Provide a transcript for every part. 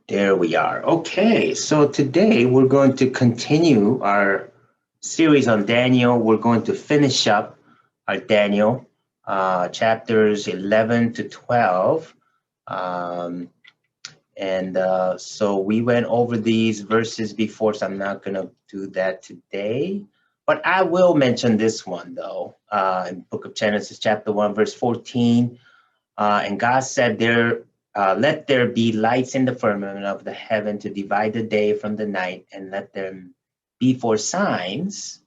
There we are. Okay, so today we're going to continue our series on Daniel. We're going to finish up our Daniel chapters 11 to 12. Um, so we went over these verses before, so I'm not going to do that today. But I will mention this one, though, in Book of Genesis, chapter 1, verse 14. And God said, let there be lights in the firmament of the heaven to divide the day from the night, and let them be for signs,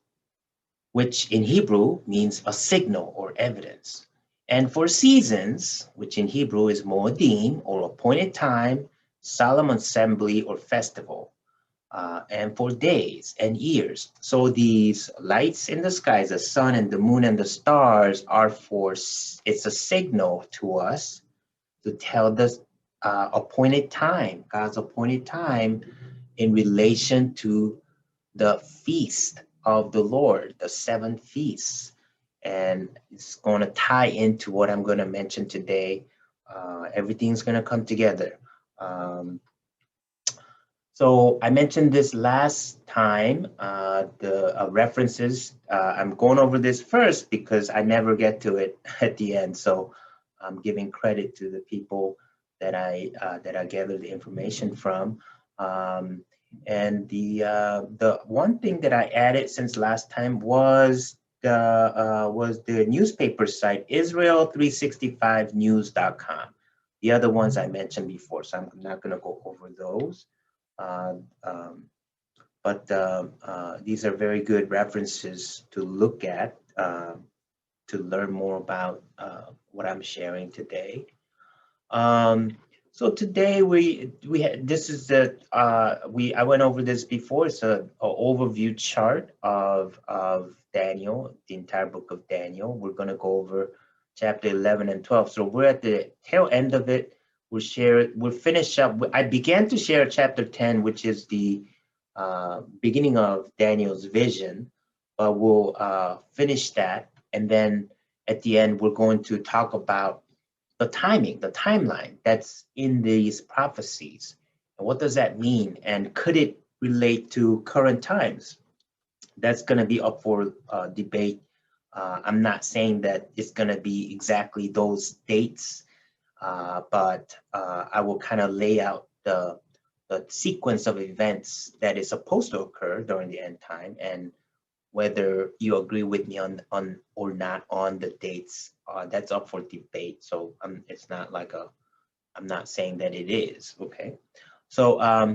which in Hebrew means a signal or evidence, and for seasons, which in Hebrew is moedim or appointed time, solemn assembly or festival, and for days and years. So these lights in the skies, the sun and the moon and the stars, it's a signal to us to tell the appointed time, God's appointed time in relation to the feast of the Lord, the seven feasts. And it's going to tie into what I'm going to mention today. Everything's going to come together. So I mentioned this last time, the references. I'm going over this first because I never get to it at the end. So I'm giving credit to the people that I gathered the information from. And the one thing that I added since last time was the newspaper site Israel365news.com. The other ones I mentioned before, so I'm not going to go over those. Uh, um, but these are very good references to look at to learn more about what I'm sharing today. Um, so today we had this is the we I went over this before. It's a overview chart of Daniel, the entire book of Daniel. We're going to go over chapter 11 and 12. So we're at the tail end of it. We'll finish up. I began to share chapter 10, which is the beginning of Daniel's vision, but we'll finish that, and then at the end we're going to talk about the timing, the timeline that's in these prophecies. And what does that mean? And could it relate to current times? That's going to be up for debate. I'm not saying that it's going to be exactly those dates, but I will kind of lay out the sequence of events that is supposed to occur during the end time, and whether you agree with me on or not on the dates, that's up for debate. So it's not like I'm not saying that it is. Okay. So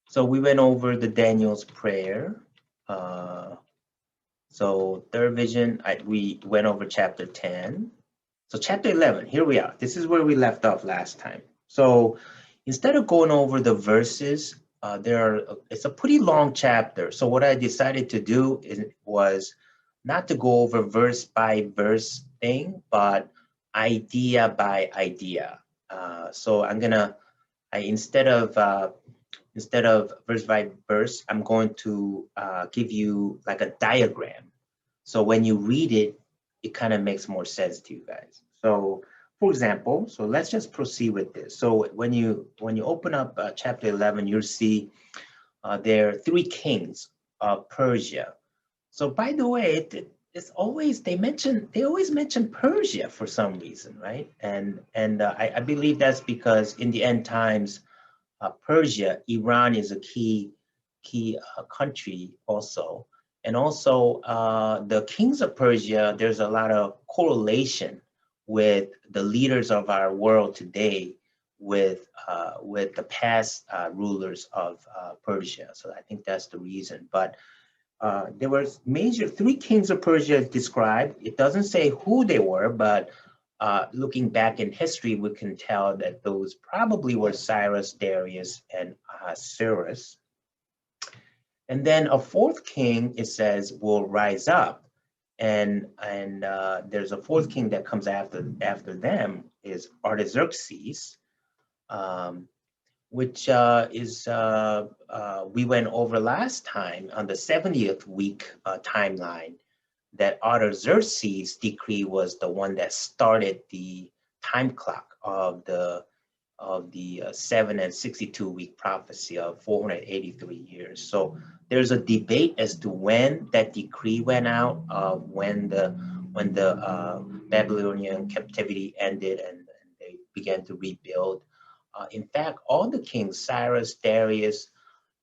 so we went over the Daniel's prayer. Uh, so third vision, we went over chapter 10. So chapter 11, here we are. This is where we left off last time. So instead of going over the verses, it's a pretty long chapter. So what I decided to do was not to go over verse by verse thing, but idea by idea. So instead of verse by verse, I'm going to give you like a diagram. So when you read it, it kind of makes more sense to you guys. So for example, so let's just proceed with this. So when you open up chapter 11, you'll see there are three kings of Persia. So by the way, it's always they always mention Persia for some reason, right? And I believe that's because in the end times, Persia, Iran is a key country also. And also the kings of Persia, there's a lot of correlation with the leaders of our world today with the past rulers of Persia. So I think that's the reason. But there were major three kings of Persia described. It doesn't say who they were, but looking back in history, we can tell that those probably were Cyrus, Darius, and Cyrus. And then a fourth king, it says, will rise up. And there's a fourth king that comes after them is Artaxerxes, um, which we went over last time on the 70th week timeline, that Artaxerxes' decree was the one that started the time clock of the 7 and 62-week prophecy of 483 years. So there's a debate as to when that decree went out, when the Babylonian captivity ended and they began to rebuild. In fact, all the kings, Cyrus, Darius,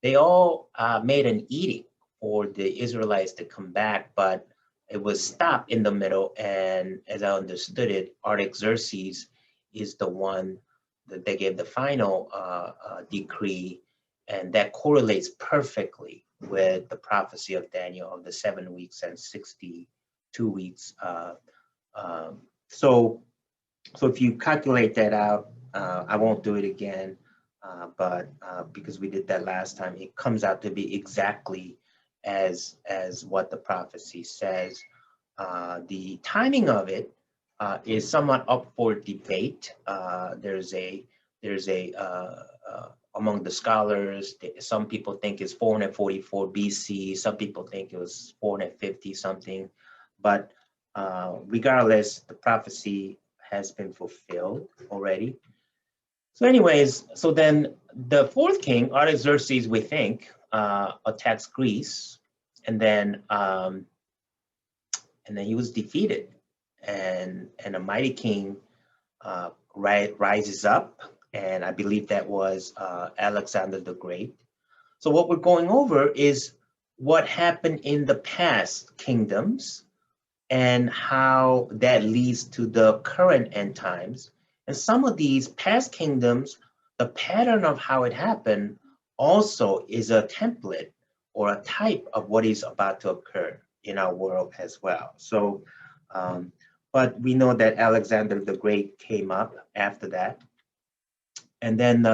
they all made an edict for the Israelites to come back, but it was stopped in the middle. And as I understood it, Artaxerxes is the one that they gave the final decree, and that correlates perfectly with the prophecy of Daniel of the 7 weeks and 62 weeks. So if you calculate that out, I won't do it again, but because we did that last time, it comes out to be exactly as what the prophecy says. The timing of it is somewhat up for debate. There's a among the scholars, some people think it's 444 BC, some people think it was 450 something, but regardless, the prophecy has been fulfilled already. So anyways, so then the fourth king, Artaxerxes, we think, attacks Greece, and then he was defeated, and a mighty king rises up, and I believe that was Alexander the Great. So what we're going over is what happened in the past kingdoms and how that leads to the current end times. And some of these past kingdoms, the pattern of how it happened also is a template or a type of what is about to occur in our world as well. So, but we know that Alexander the Great came up after that. And then,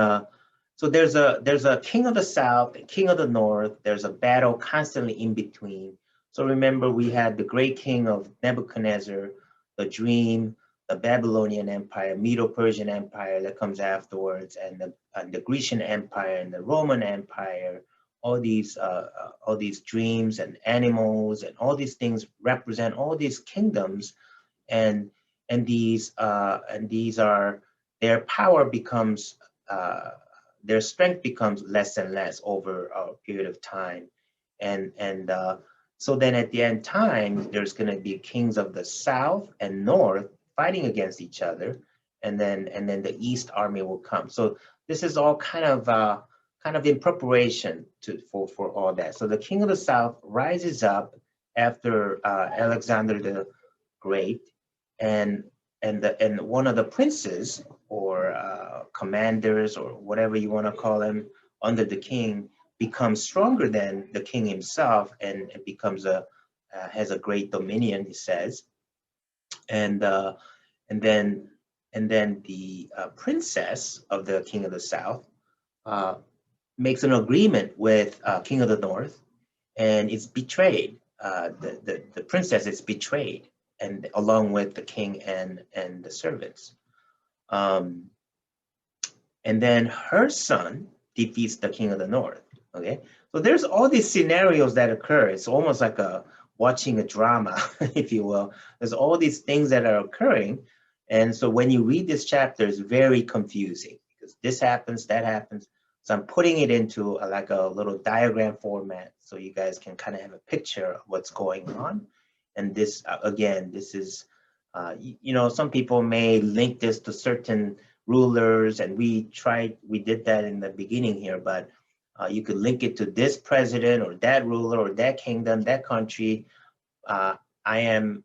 so there's a king of the south, a king of the north. There's a battle constantly in between. So remember, we had the great king of Nebuchadnezzar, the dream, the Babylonian Empire, Medo-Persian Empire that comes afterwards, and the Grecian Empire and the Roman Empire. All these dreams and animals and all these things represent all these kingdoms, and these are, their power becomes, their strength becomes less and less over a period of time, and so then at the end time, there's going to be kings of the south and north fighting against each other, and then the east army will come. So this is all kind of in preparation for all that. So the king of the south rises up after Alexander the Great, and one of the princes or commanders or whatever you want to call them under the king becomes stronger than the king himself, and it becomes has a great dominion, he says, and then the princess of the king of the south makes an agreement with king of the north, and it's betrayed. The princess is betrayed, and along with the king and the servants. And then her son defeats the king of the north. Okay, so there's all these scenarios that occur. It's almost like watching a drama, if you will. There's all these things that are occurring, and so when you read this chapter, it's very confusing because this happens, that happens. So I'm putting it into like a little diagram format so you guys can kind of have a picture of what's going on. And this, again, this is, you know, some people may link this to certain rulers, and we did that in the beginning here, but you could link it to this president or that ruler or that kingdom, that country. I am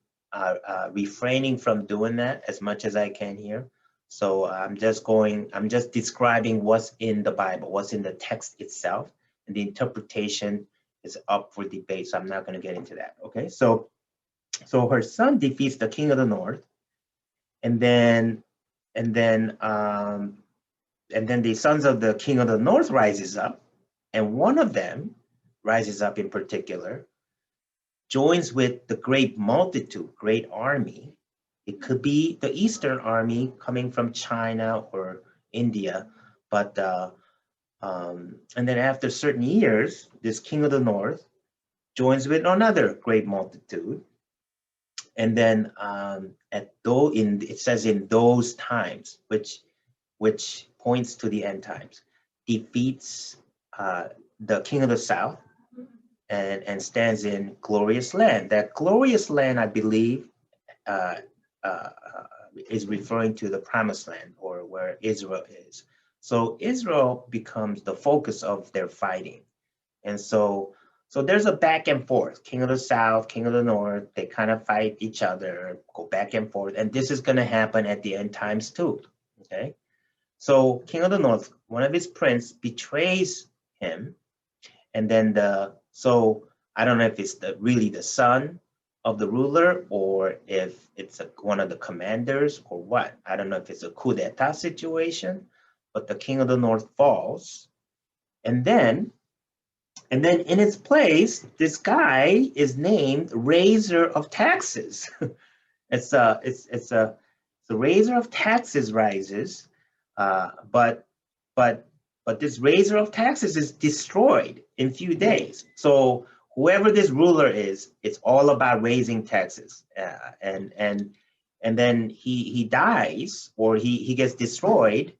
refraining from doing that as much as I can here. So I'm just describing what's in the Bible, what's in the text itself, and the interpretation is up for debate, so I'm not going to get into that. Okay, so her son defeats the king of the north, and then the sons of the king of the north rises up, and one of them rises up in particular, joins with the great multitude, great army. It could be the Eastern army coming from China or India, but and then after certain years, this king of the north joins with another great multitude, and then it says in those times, which points to the end times, defeats the king of the south, and stands in glorious land. That glorious land, I believe, uh, uh, is referring to the promised land, or where Israel is. So Israel becomes the focus of their fighting. And so there's a back and forth. King of the south, king of the north, they kind of fight each other, go back and forth. And this is going to happen at the end times too. Okay. So king of the north, one of his prince betrays him. And then so I don't know if it's really the son of the ruler, or if it's one of the commanders, or what. I don't know if it's a coup d'etat situation, but the king of the north falls. And then in its place, this guy is named raiser of taxes. it's a raiser of taxes rises, but this raiser of taxes is destroyed in few days. So whoever this ruler is, it's all about raising taxes, and then he dies, or he gets destroyed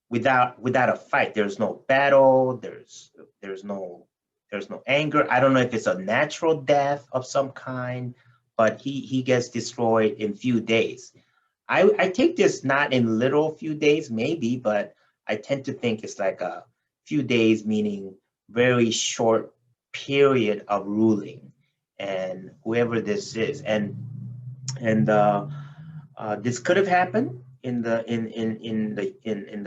without a fight. There's no battle. There's no anger. I don't know if it's a natural death of some kind, but he gets destroyed in few days. I take this not in literal few days, maybe, but I tend to think it's like a few days, meaning very short period of ruling, and whoever this is, and this could have happened in the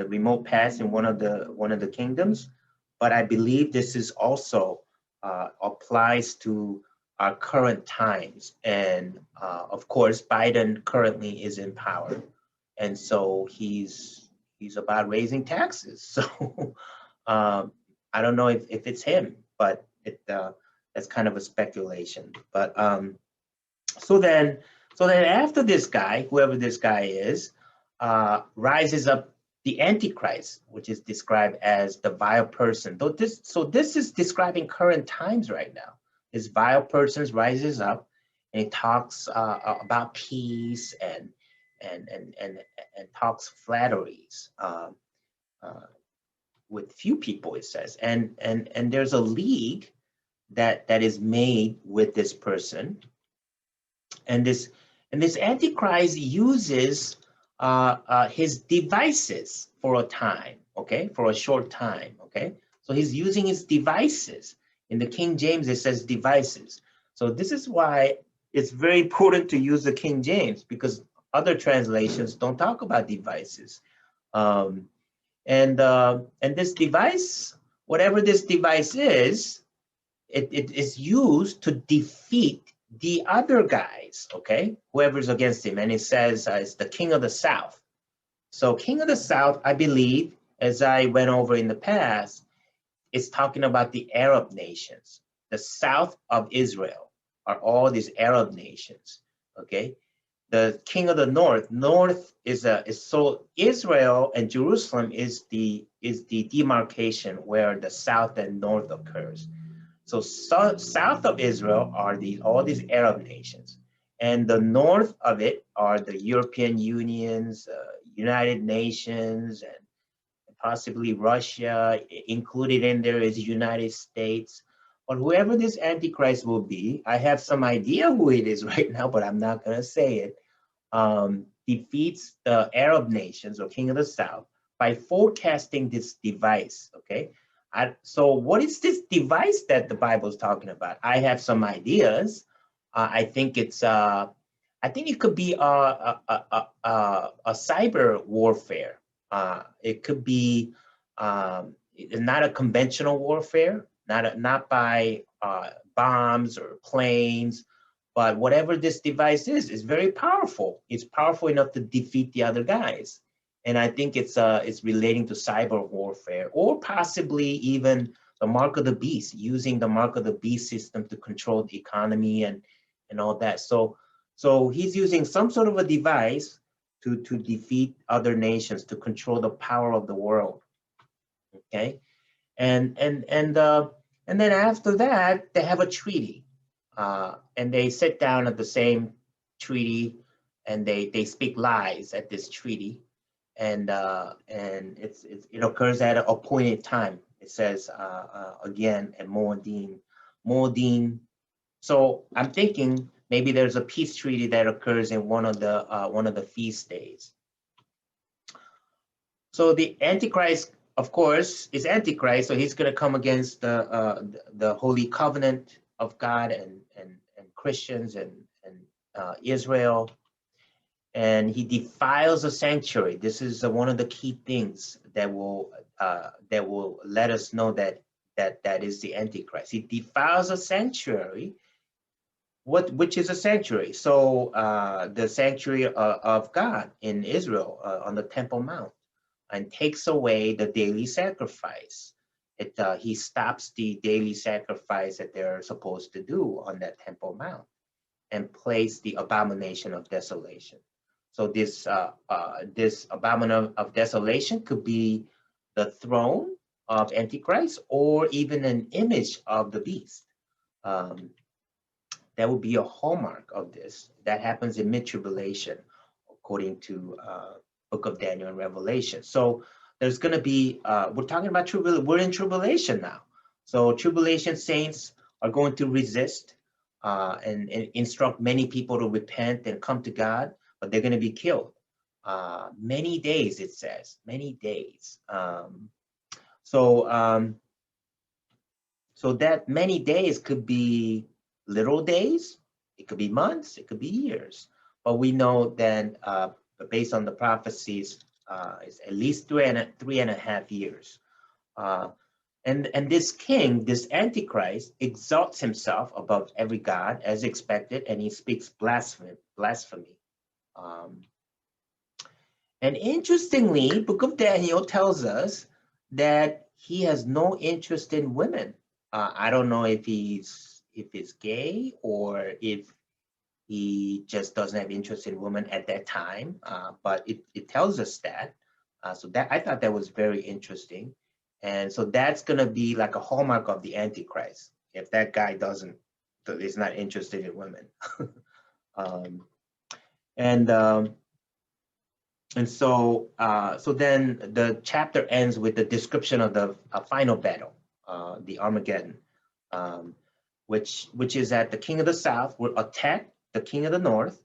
remote past in one of the kingdoms, but I believe this is also applies to our current times. And of course, Biden currently is in power, and so he's about raising taxes. So I don't know if it's him, but that's kind of a speculation. But so then after this guy, whoever this guy is, rises up the Antichrist, which is described as the vile person. So this is describing current times right now. This vile person rises up, and he talks about peace and talks flatteries with few people, it says, and there's a league that is made with this person, and this Antichrist uses his devices for a time, okay, for a short time, okay. So he's using his devices. In the King James, it says devices. So this is why it's very important to use the King James, because other translations don't talk about devices. And this device, whatever this device is, it is used to defeat the other guys, okay, whoever's against him. And it says it's the king of the south. So king of the south, I believe, as I went over in the past, is talking about the Arab nations. The south of Israel are all these Arab nations, okay. The king of the north is so Israel and Jerusalem is the demarcation where the south and north occurs. So south of Israel are all these Arab nations, and the north of it are the European Unions, United Nations, and possibly Russia. Included in there is United States. But whoever this Antichrist will be, I have some idea who it is right now, but I'm not going to say it. Defeats the Arab nations, or king of the south, by forecasting this device, okay? So what is this device that the Bible is talking about? I have some ideas. I think it could be a cyber warfare. It could be not a conventional warfare, not by bombs or planes, but whatever this device is very powerful. It's powerful enough to defeat the other guys. And I think it's relating to cyber warfare, or possibly even the mark of the beast, using the mark of the beast system to control the economy and all that. So he's using some sort of a device to defeat other nations, to control the power of the world. Okay, and then after that they have a treaty, and they sit down at the same treaty, and they speak lies at this treaty. and it occurs at an appointed time. It says again at Moedim. So I'm thinking maybe there's a peace treaty that occurs in one of the feast days. So the Antichrist, of course, is Antichrist. So he's going to come against the holy covenant of God and Christians and Israel, and he defiles the sanctuary. This is one of the key things that will let us know that is the Antichrist. He defiles a sanctuary. Which is a sanctuary? So the sanctuary of God in Israel on the Temple Mount, and takes away the daily sacrifice. He stops the daily sacrifice that they're supposed to do on that Temple Mount, and place the abomination of desolation. So this abomination of desolation could be the throne of Antichrist, or even an image of the beast. That would be a hallmark of this. That happens in mid-tribulation, according to Book of Daniel and Revelation. So there's going to be, we're talking about tribulation. We're in tribulation now. So tribulation saints are going to resist and instruct many people to repent and come to God, but they're going to be killed. Many days, it says, many days. So that many days could be literal days, it could be months, it could be years. But we know that based on the prophecies, it's at least three and a half years. And this king, this Antichrist, exalts himself above every god as expected, and he speaks blasphemy. And interestingly, Book of Daniel tells us that he has no interest in women. I don't know if he's gay, or if he just doesn't have interest in women at that time, but it tells us that. So that, I thought that was very interesting. And so that's going to be like a hallmark of the Antichrist, if that guy is not interested in women. And so then the chapter ends with the description of the final battle, the Armageddon, which is that the king of the south will attack the king of the north,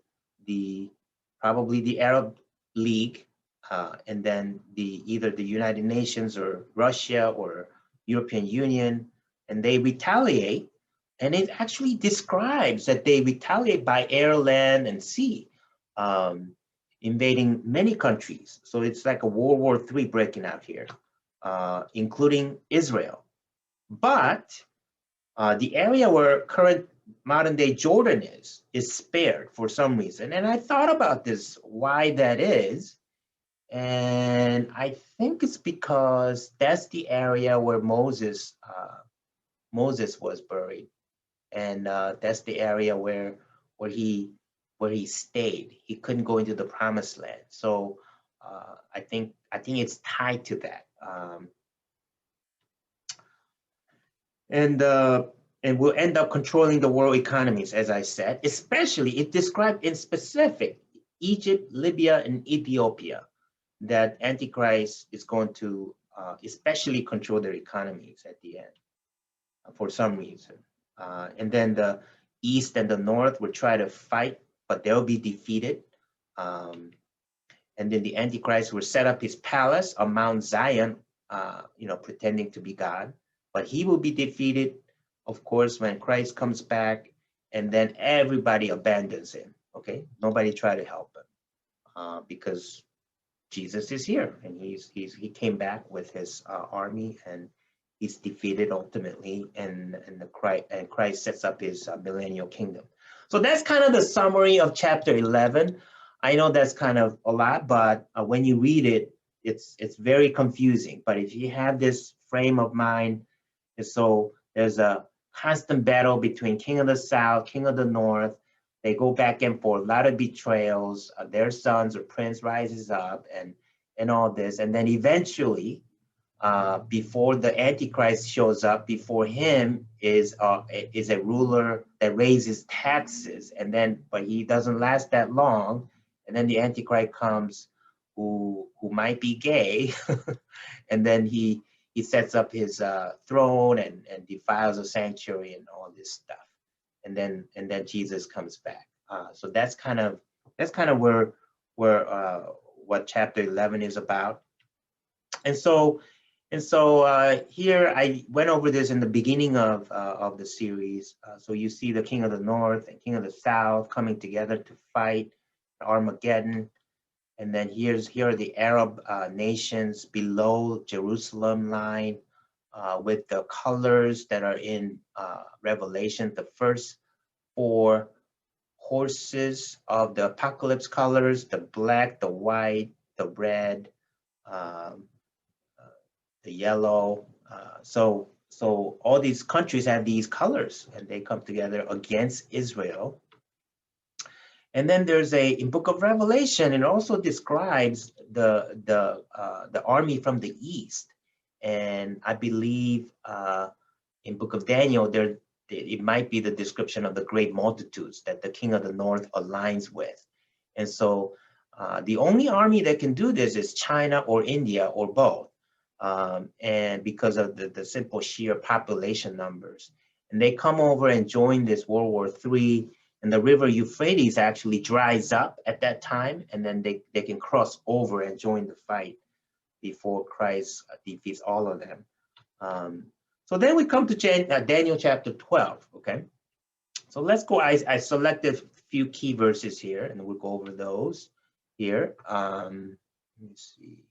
probably the Arab League, and then either the United Nations or Russia or European Union, and they retaliate. And it actually describes that they retaliate by air, land, and sea, invading many countries. So it's like a World War III breaking out here, including Israel. But the area where current modern day Jordan is spared for some reason. And I thought about this, why that is. And I think it's because that's the area where Moses was buried. And that's the area where he stayed. He couldn't go into the promised land. So I think it's tied to that. And will end up controlling the world economies, as I said. Especially, it described in specific Egypt, Libya, and Ethiopia, that Antichrist is going to especially control their economies at the end, for some reason. And then the east and the north will try to fight, but they'll be defeated. And then the Antichrist will set up his palace on Mount Zion, pretending to be God. But he will be defeated, of course, when Christ comes back, and then everybody abandons him. Okay, nobody try to help him because Jesus is here, and he came back with his army, and he's defeated ultimately, and Christ sets up his millennial kingdom. So that's kind of the summary of chapter 11. I know that's kind of a lot, but when you read it, it's very confusing. But if you have this frame of mind, and so there's a constant battle between king of the south, king of the north. They go back and forth, a lot of betrayals. Their sons or prince rises up, and all this. And then eventually, before the Antichrist shows up, before him is a ruler that raises taxes, but he doesn't last that long. And then the Antichrist comes who might be gay, and then he sets up his throne and defiles the sanctuary and all this stuff, and then Jesus comes back. So that's kind of where what chapter 11 is about. And so here I went over this in the beginning of the series. So you see the king of the north and king of the south coming together to fight Armageddon. And then here are the Arab nations below Jerusalem line with the colors that are in Revelation, the first 4 horses of the apocalypse colors, the black, the white, the red, the yellow. So all these countries have these colors, and they come together against Israel. And then there's in Book of Revelation, it also describes the army from the east. And I believe in Book of Daniel, it might be the description of the great multitudes that the king of the north aligns with. And so the only army that can do this is China or India or both. And because of the simple sheer population numbers. And they come over and join this World War III, and the river Euphrates actually dries up at that time, and then they can cross over and join the fight before Christ defeats all of them. So then we come to Daniel chapter 12, okay? So let's go, I selected a few key verses here, and we'll go over those here. Let me see.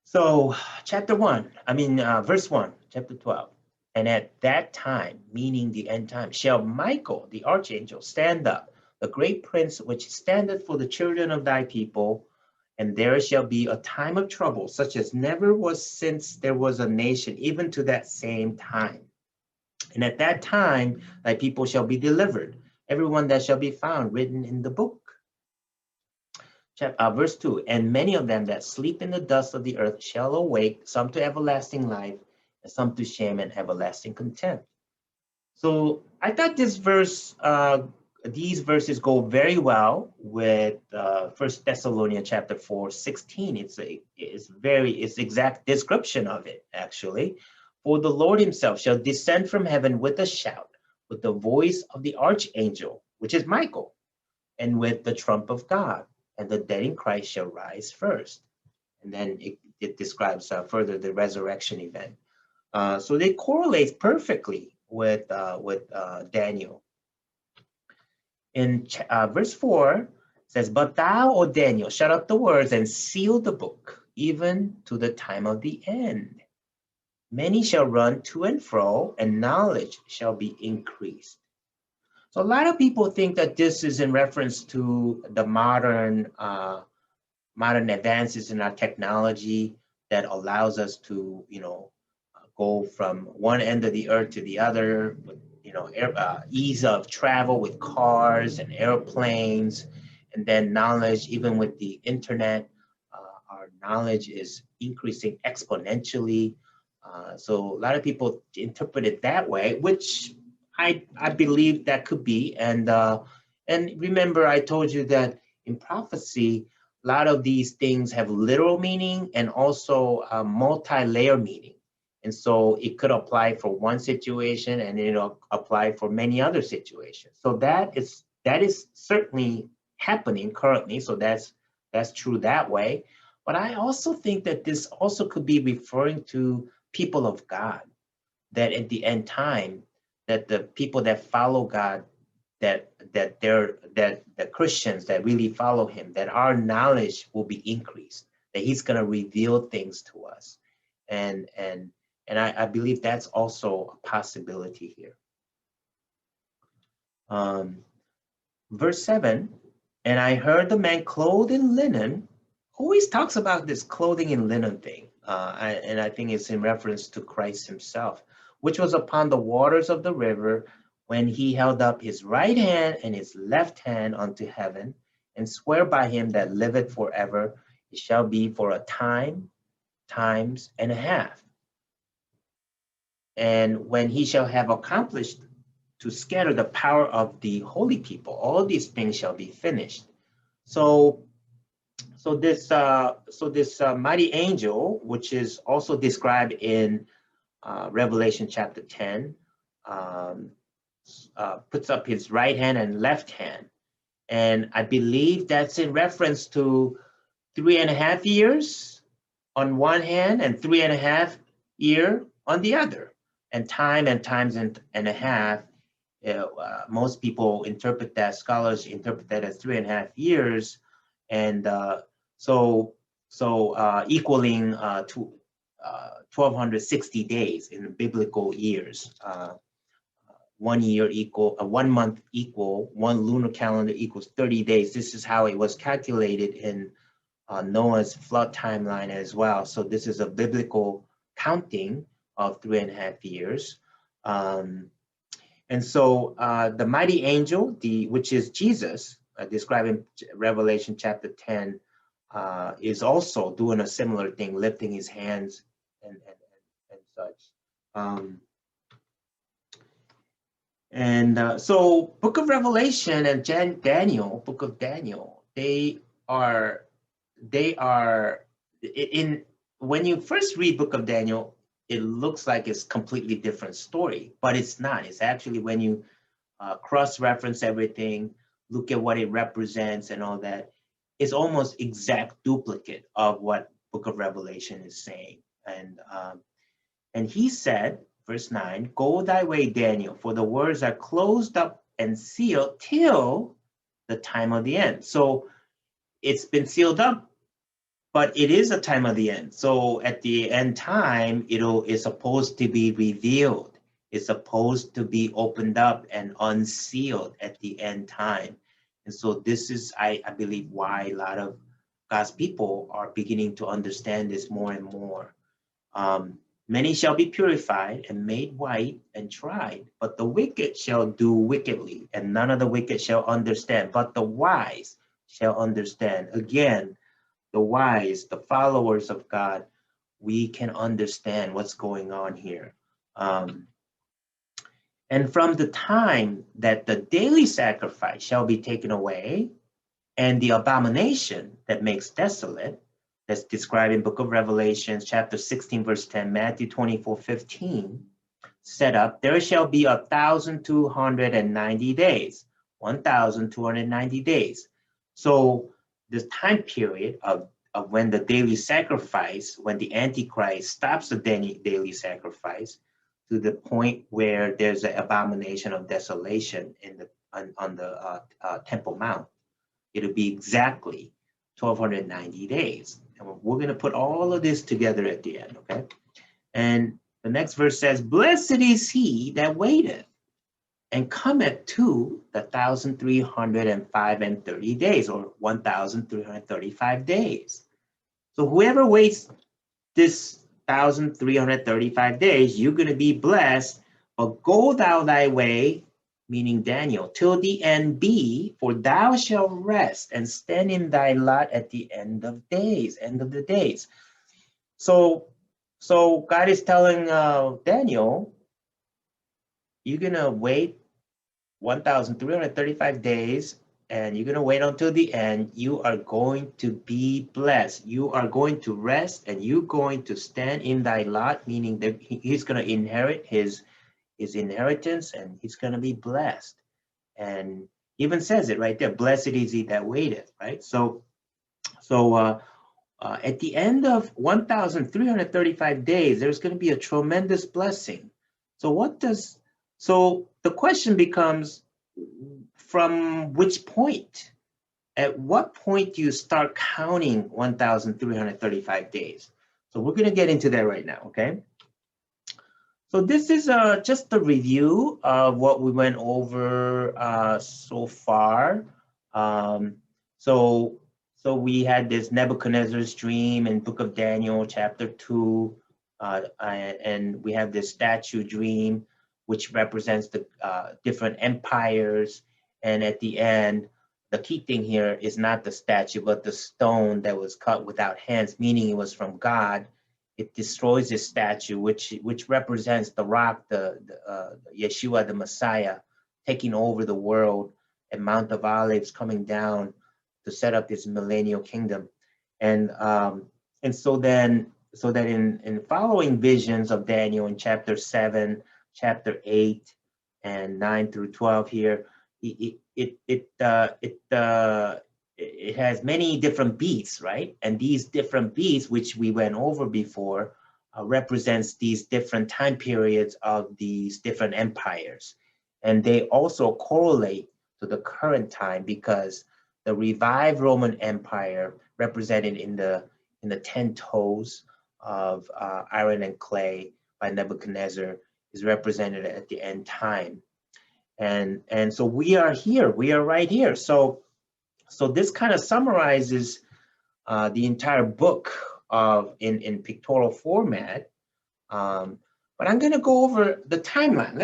So verse 1, chapter 12. And at that time, meaning the end time, shall Michael, the archangel, stand up, the great prince which standeth for the children of thy people, and there shall be a time of trouble, such as never was since there was a nation, even to that same time. And at that time, thy people shall be delivered, everyone that shall be found written in the book. Verse 2, and many of them that sleep in the dust of the earth shall awake, some to everlasting life, and some to shame and everlasting contempt. So I thought these verses go very well with 1 Thessalonians chapter 4:16. It's exact description of it, actually. For the Lord himself shall descend from heaven with a shout, with the voice of the archangel, which is Michael, and with the trump of God. And the dead in Christ shall rise first. And then it describes further the resurrection event. So they correlate perfectly with Daniel. In verse 4, it says, but thou, O Daniel, shut up the words and seal the book, even to the time of the end. Many shall run to and fro, and knowledge shall be increased. So a lot of people think that this is in reference to the modern advances in our technology that allows us to, go from one end of the earth to the other, with, ease of travel with cars and airplanes, and then knowledge, even with the internet, our knowledge is increasing exponentially. So a lot of people interpret it that way, which I believe that could be. And remember, I told you that in prophecy, a lot of these things have literal meaning and also multi-layer meaning. And so it could apply for one situation and it'll apply for many other situations. So that is certainly happening currently. So that's true that way. But I also think that this also could be referring to people of God, that at the end time, that the people that follow God, that the Christians that really follow him, that our knowledge will be increased, that he's going to reveal things to us. And I believe that's also a possibility here. Verse 7, and I heard the man clothed in linen, always talks about this clothing in linen thing. And I think it's in reference to Christ himself, which was upon the waters of the river, when he held up his right hand and his left hand unto heaven, and swear by him that liveth forever, it shall be for a time, times and a half. And when he shall have accomplished to scatter the power of the holy people, all these things shall be finished. So So this mighty angel, which is also described in Revelation chapter 10, um, puts up his right hand and left hand. And I believe that's in reference to 3.5 years on one hand and 3.5 year on the other. And times and a half, most people interpret that, scholars interpret that as 3.5 years. And so equaling to 1260 days in biblical years. 1 year equal, 1 month equal, one lunar calendar equals 30 days. This is how it was calculated in Noah's flood timeline as well. So this is a biblical counting of 3.5 years. And so the mighty angel, which is Jesus, described in Revelation chapter 10, is also doing a similar thing, lifting his hands and such. So Book of Revelation and Daniel, Book of Daniel, they are in, when you first read Book of Daniel, it looks like it's completely different story, but it's not. It's actually, when you cross-reference everything, look at what it represents and all that, it's almost exact duplicate of what Book of Revelation is saying. And he said, verse 9, go thy way, Daniel, for the words are closed up and sealed till the time of the end. So it's been sealed up, but it is a time of the end. So at the end time, it's supposed to be revealed. It's supposed to be opened up and unsealed at the end time. And so this is, I believe, why a lot of God's people are beginning to understand this more and more. Many shall be purified and made white and tried, but the wicked shall do wickedly, and none of the wicked shall understand, but the wise shall understand. Again, the wise, the followers of God, we can understand what's going on here. And from the time that the daily sacrifice shall be taken away, and the abomination that makes desolate, that's described in Book of Revelation, chapter 16, verse 10, Matthew 24:15, set up, there shall be 1,290 days, 1,290 days. So this time period of when the daily sacrifice, when the Antichrist stops the daily sacrifice, to the point where there's an abomination of desolation on the Temple Mount, it'll be exactly 1,290 days. And we're going to put all of this together at the end, okay? And the next verse says, blessed is he that waiteth, and cometh to the 1,305 and 30 days, or 1,335 days. So whoever waits this 1,335 days, you're going to be blessed, but go thou thy way, meaning Daniel, till the end be, for thou shalt rest and stand in thy lot at the end of the days. So God is telling Daniel, you're going to wait 1,335 days, and you're going to wait until the end. You are going to be blessed. You are going to rest, and you're going to stand in thy lot, meaning that he's going to inherit his inheritance, and he's going to be blessed. And even says it right there, blessed is he that waiteth, right? So at the end of 1,335 days, there's going to be a tremendous blessing. So the question becomes, from which point? At what point do you start counting 1,335 days? So we're going to get into that right now, okay? So this is just a review of what we went over so far. So we had this Nebuchadnezzar's dream in Book of Daniel, chapter 2, and we have this statue dream, which represents the different empires. And at the end, the key thing here is not the statue, but the stone that was cut without hands, meaning it was from God. It destroys this statue, which represents the rock, the Yeshua, the Messiah, taking over the world, and Mount of Olives coming down to set up this millennial kingdom. And so that in following visions of Daniel in chapter 7, chapter 8, and 9 through 12 here, it has many different beasts, right? And these different beasts, which we went over before, represents these different time periods of these different empires. And they also correlate to the current time, because the revived Roman Empire, represented in the 10 toes of iron and clay by Nebuchadnezzar, is represented at the end time. And so we are here, we are right here. So this kind of summarizes the entire book in pictorial format. But I'm going to go over the timeline.